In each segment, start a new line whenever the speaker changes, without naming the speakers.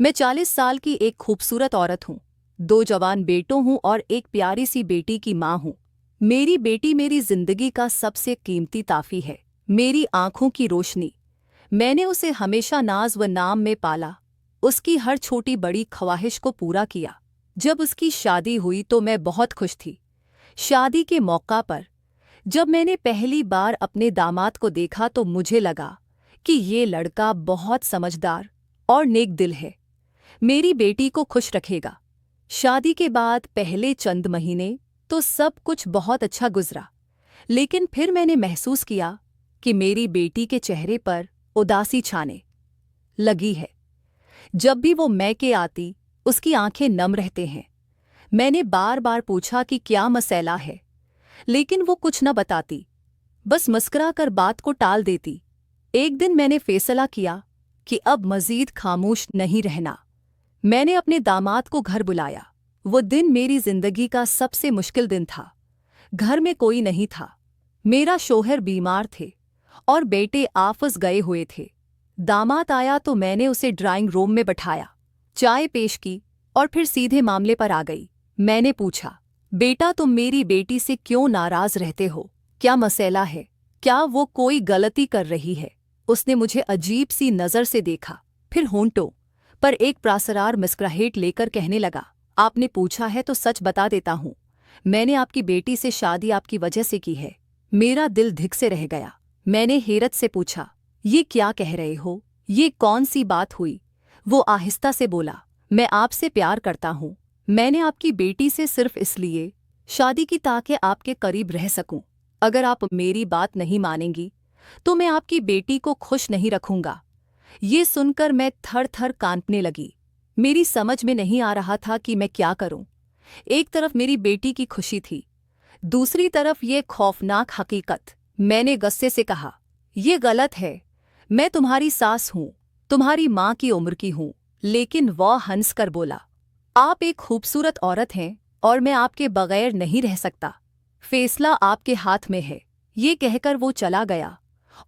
मैं 40 साल की एक खूबसूरत औरत हूँ। 2 जवान बेटों हूँ और एक प्यारी सी बेटी की माँ हूँ। मेरी बेटी मेरी जिंदगी का सबसे कीमती ताफ़ी है, मेरी आंखों की रोशनी। मैंने उसे हमेशा नाज व नाम में पाला, उसकी हर छोटी बड़ी ख्वाहिश को पूरा किया। जब उसकी शादी हुई तो मैं बहुत खुश थी। शादी के मौका पर जब मैंने पहली बार अपने दामाद को देखा तो मुझे लगा कि ये लड़का बहुत समझदार और नेक दिल है, मेरी बेटी को खुश रखेगा। शादी के बाद पहले चंद महीने तो सब कुछ बहुत अच्छा गुजरा, लेकिन फिर मैंने महसूस किया कि मेरी बेटी के चेहरे पर उदासी छाने लगी है। जब भी वो मैके आती, उसकी आंखें नम रहते हैं। मैंने बार बार पूछा कि क्या मसला है, लेकिन वो कुछ न बताती, बस मुस्कुरा कर बात को टाल देती। एक दिन मैंने फैसला किया कि अब मजीद खामोश नहीं रहना। मैंने अपने दामाद को घर बुलाया। वो दिन मेरी जिंदगी का सबसे मुश्किल दिन था। घर में कोई नहीं था, मेरा शौहर बीमार थे और बेटे आफस गए हुए थे। दामाद आया तो मैंने उसे ड्राइंग रूम में बैठाया, चाय पेश की और फिर सीधे मामले पर आ गई। मैंने पूछा, बेटा तुम मेरी बेटी से क्यों नाराज रहते हो? क्या मसला है? क्या वो कोई गलती कर रही है? उसने मुझे अजीब सी नज़र से देखा, फिर होंठों पर एक प्रासरार मुस्कुराहट लेकर कहने लगा, आपने पूछा है तो सच बता देता हूँ। मैंने आपकी बेटी से शादी आपकी वजह से की है। मेरा दिल धिक से रह गया। मैंने हैरत से पूछा, ये क्या कह रहे हो? ये कौन सी बात हुई? वो आहिस्ता से बोला, मैं आपसे प्यार करता हूँ। मैंने आपकी बेटी से सिर्फ इसलिए शादी की ताकि आपके करीब रह सकूं। अगर आप मेरी बात नहीं मानेंगी तो मैं आपकी बेटी को खुश नहीं रखूंगा। ये सुनकर मैं थर थर कांपने लगी। मेरी समझ में नहीं आ रहा था कि मैं क्या करूं। एक तरफ मेरी बेटी की खुशी थी, दूसरी तरफ ये खौफनाक हकीकत। मैंने गुस्से से कहा, ये गलत है। मैं तुम्हारी सास हूं, तुम्हारी माँ की उम्र की हूं। लेकिन वह हंसकर बोला, आप एक खूबसूरत औरत हैं और मैं आपके बगैर नहीं रह सकता। फैसला आपके हाथ में है। ये कहकर वो चला गया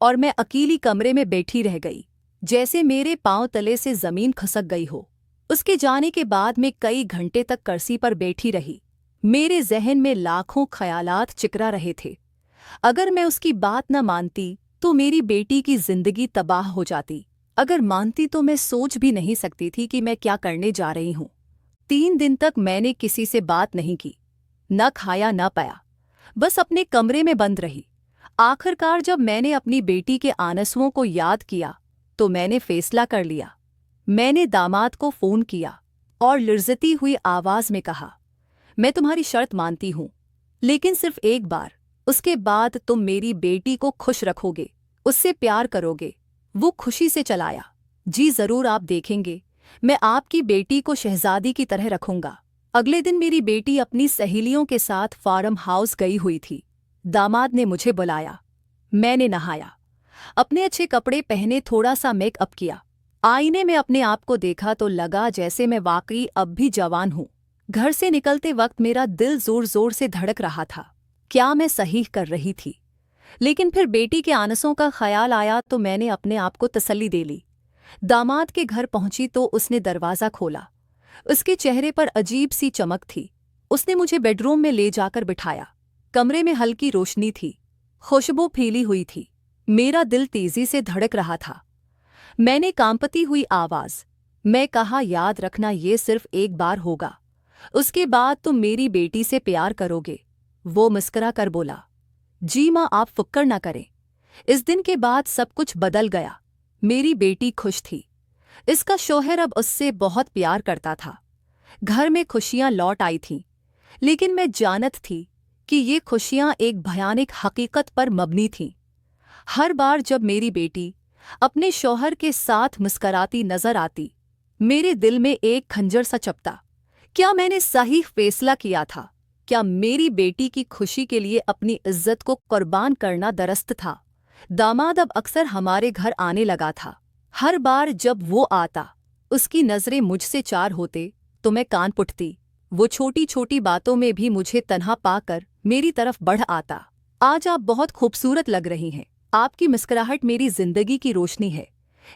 और मैं अकेली कमरे में बैठी रह गई, जैसे मेरे पांव तले से जमीन खसक गई हो। उसके जाने के बाद मैं कई घंटे तक कुर्सी पर बैठी रही। मेरे जहन में लाखों ख्यालात चिकरा रहे थे। अगर मैं उसकी बात न मानती तो मेरी बेटी की जिंदगी तबाह हो जाती। अगर मानती तो मैं सोच भी नहीं सकती थी कि मैं क्या करने जा रही हूँ। 3 दिन तक मैंने किसी से बात नहीं की, न खाया न पाया, बस अपने कमरे में बंद रही। आखिरकार जब मैंने अपनी बेटी के आंसुओं को याद किया तो मैंने फैसला कर लिया। मैंने दामाद को फोन किया और लर्जती हुई आवाज में कहा, मैं तुम्हारी शर्त मानती हूं, लेकिन सिर्फ एक बार। उसके बाद तुम मेरी बेटी को खुश रखोगे, उससे प्यार करोगे। वो खुशी से चलाया, जी जरूर, आप देखेंगे, मैं आपकी बेटी को शहजादी की तरह रखूंगा। अगले दिन मेरी बेटी अपनी सहेलियों के साथ फार्म हाउस गई हुई थी। दामाद ने मुझे बुलाया। मैंने नहाया, अपने अच्छे कपड़े पहने, थोड़ा सा मेकअप किया। आईने में अपने आप को देखा तो लगा जैसे मैं वाकई अब भी जवान हूँ। घर से निकलते वक्त मेरा दिल जोर जोर से धड़क रहा था। क्या मैं सही कर रही थी? लेकिन फिर बेटी के आंसुओं का ख्याल आया तो मैंने अपने आप को तसल्ली दे ली। दामाद के घर पहुंची तो उसने दरवाज़ा खोला। उसके चेहरे पर अजीब सी चमक थी। उसने मुझे बेडरूम में ले जाकर बिठाया। कमरे में हल्की रोशनी थी, खुशबू फैली हुई थी। मेरा दिल तेजी से धड़क रहा था। मैंने कांपती हुई आवाज मैं कहा, याद रखना, ये सिर्फ एक बार होगा, उसके बाद तुम मेरी बेटी से प्यार करोगे। वो मुस्कुरा कर बोला, जी माँ, आप फिक्र न करें। इस दिन के बाद सब कुछ बदल गया। मेरी बेटी खुश थी। इसका शौहर अब उससे बहुत प्यार करता था। घर में खुशियां लौट आई थीं, लेकिन मैं जानत थी कि ये खुशियां एक भयानक हकीकत पर मबनी थीं। हर बार जब मेरी बेटी अपने शौहर के साथ मुस्कराती नजर आती, मेरे दिल में एक खंजर सा चपता। क्या मैंने सही फैसला किया था? क्या मेरी बेटी की खुशी के लिए अपनी इज्जत को कुर्बान करना दुरुस्त था? दामाद अब अक्सर हमारे घर आने लगा था। हर बार जब वो आता, उसकी नजरें मुझसे चार होते तो मैं कान पुटती। वो छोटी छोटी बातों में भी मुझे तन्हा पाकर मेरी तरफ बढ़ आता। आज आप बहुत खूबसूरत लग रही हैं, आपकी मुस्कुराहट मेरी जिंदगी की रोशनी है।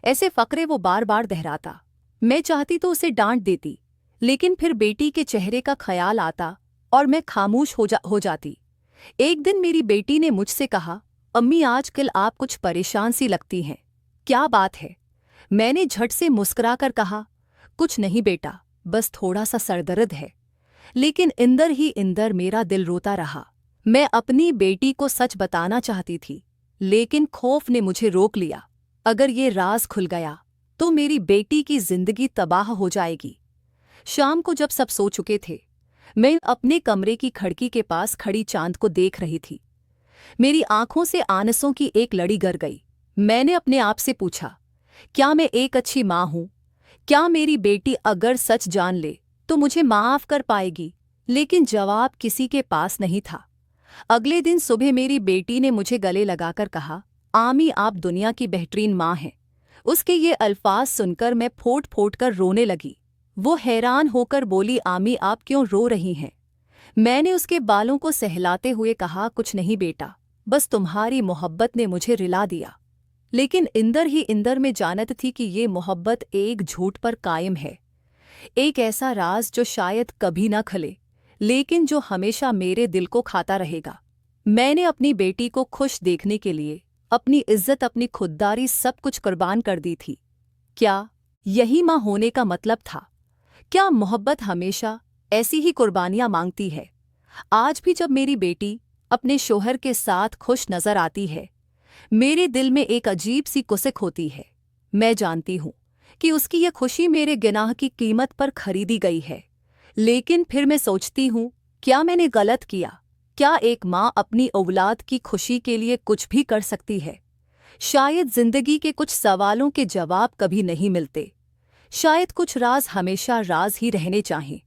ऐसे फकरे वो बार बार दोहराता। मैं चाहती तो उसे डांट देती, लेकिन फिर बेटी के चेहरे का ख्याल आता और मैं खामोश हो जाती। एक दिन मेरी बेटी ने मुझसे कहा, अम्मी आजकल आप कुछ परेशान सी लगती हैं, क्या बात है? मैंने झट से मुस्कुराकर कहा, कुछ नहीं बेटा, बस थोड़ा सा सरदर्द है। लेकिन इंदर ही इंदर मेरा दिल रोता रहा। मैं अपनी बेटी को सच बताना चाहती थी, लेकिन खौफ ने मुझे रोक लिया। अगर ये राज खुल गया तो मेरी बेटी की जिंदगी तबाह हो जाएगी। शाम को जब सब सो चुके थे, मैं अपने कमरे की खिड़की के पास खड़ी चांद को देख रही थी। मेरी आंखों से आंसुओं की एक लड़ी गिर गई। मैंने अपने आप से पूछा, क्या मैं एक अच्छी माँ हूँ? क्या मेरी बेटी अगर सच जान ले तो मुझे माफ कर पाएगी? लेकिन जवाब किसी के पास नहीं था। अगले दिन सुबह मेरी बेटी ने मुझे गले लगाकर कहा, आमी आप दुनिया की बेहतरीन माँ हैं। उसके ये अल्फाज सुनकर मैं फूट फूट कर रोने लगी। वो हैरान होकर बोली, आमी आप क्यों रो रही हैं? मैंने उसके बालों को सहलाते हुए कहा, कुछ नहीं बेटा, बस तुम्हारी मोहब्बत ने मुझे रिला दिया। लेकिन इंदर ही इंदर में जानत थी कि ये मोहब्बत एक झूठ पर कायम है, एक ऐसा राज जो शायद कभी न खले, लेकिन जो हमेशा मेरे दिल को खाता रहेगा। मैंने अपनी बेटी को खुश देखने के लिए अपनी इज्जत, अपनी खुददारी, सब कुछ कुर्बान कर दी थी। क्या यही माँ होने का मतलब था? क्या मोहब्बत हमेशा ऐसी ही कुर्बानियां मांगती है? आज भी जब मेरी बेटी अपने शोहर के साथ खुश नजर आती है, मेरे दिल में एक अजीब सी कुसिक होती है। मैं जानती हूँ कि उसकी यह खुशी मेरे गुनाह की कीमत पर खरीदी गई है। लेकिन फिर मैं सोचती हूँ, क्या मैंने गलत किया? क्या एक माँ अपनी औलाद की खुशी के लिए कुछ भी कर सकती है? शायद जिंदगी के कुछ सवालों के जवाब कभी नहीं मिलते। शायद कुछ राज हमेशा राज ही रहने चाहिए।